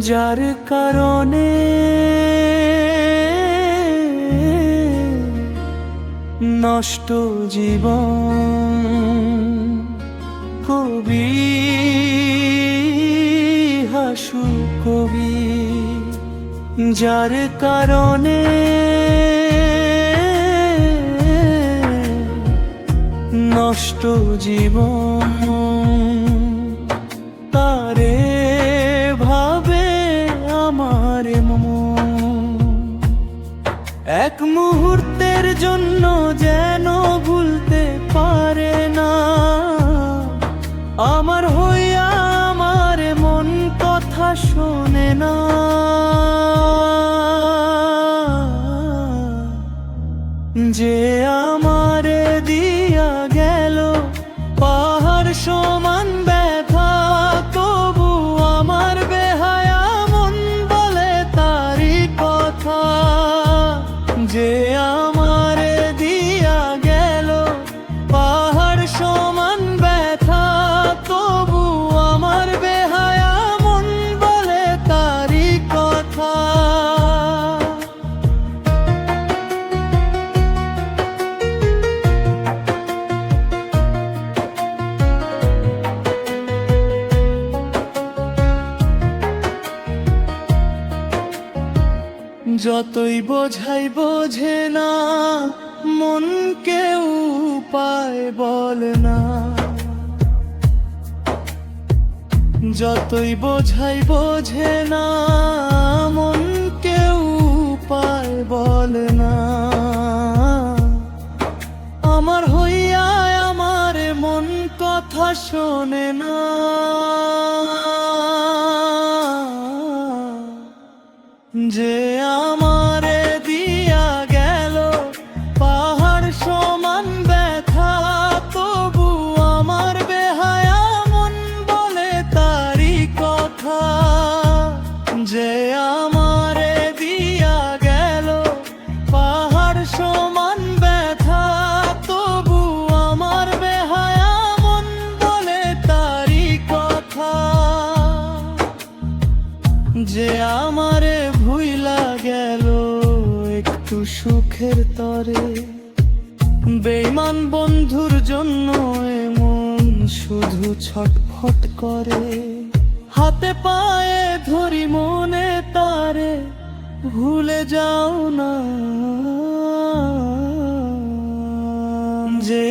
যার কারণে নষ্ট জীবন। কবি হাসু কবি, যার কারণে নষ্ট জীবন। তারে ভাবে আমার মন, এক মুহূর্তের জন্য যেন ভুলতে পারে না। আমার হইয়া আমার মন কথা শোনে না। যে আমারে দিয়া গেল পাহাড় সমান ব্যথা, তবু আমার বেহায়া মন বলে তারি কথা। যে আমারে দিয়া গেল পাহাড় সমান ব্যথা, তবু আমার বেহায়া মন বলে তারি কথা। যতই বোঝাই বোঝে না, মন কেউ উপায় বলে না। যতই বোঝাই বোঝে না, মন কেউ উপায় বলে না। আমার হইয়া আমার মন কথা শোনে না। যে আমারে দিয়া গেল পাহাড় সমান ব্যথা, তবু আমার বেহায়া মন বলে তারি কথা। যে আমারে দিয়া গেল পাহাড় সমান ব্যথা, তবু আমার বেহায়া মন বলে তারি কথা। যে আমারে ভুইলা গেল একটু সুখের তরে, বেঈমান বন্ধুর জন্য এমন শুধু ছটফট করে। হাতে পায়ে ধরি মনে তারে, ভুলে যাও না। যে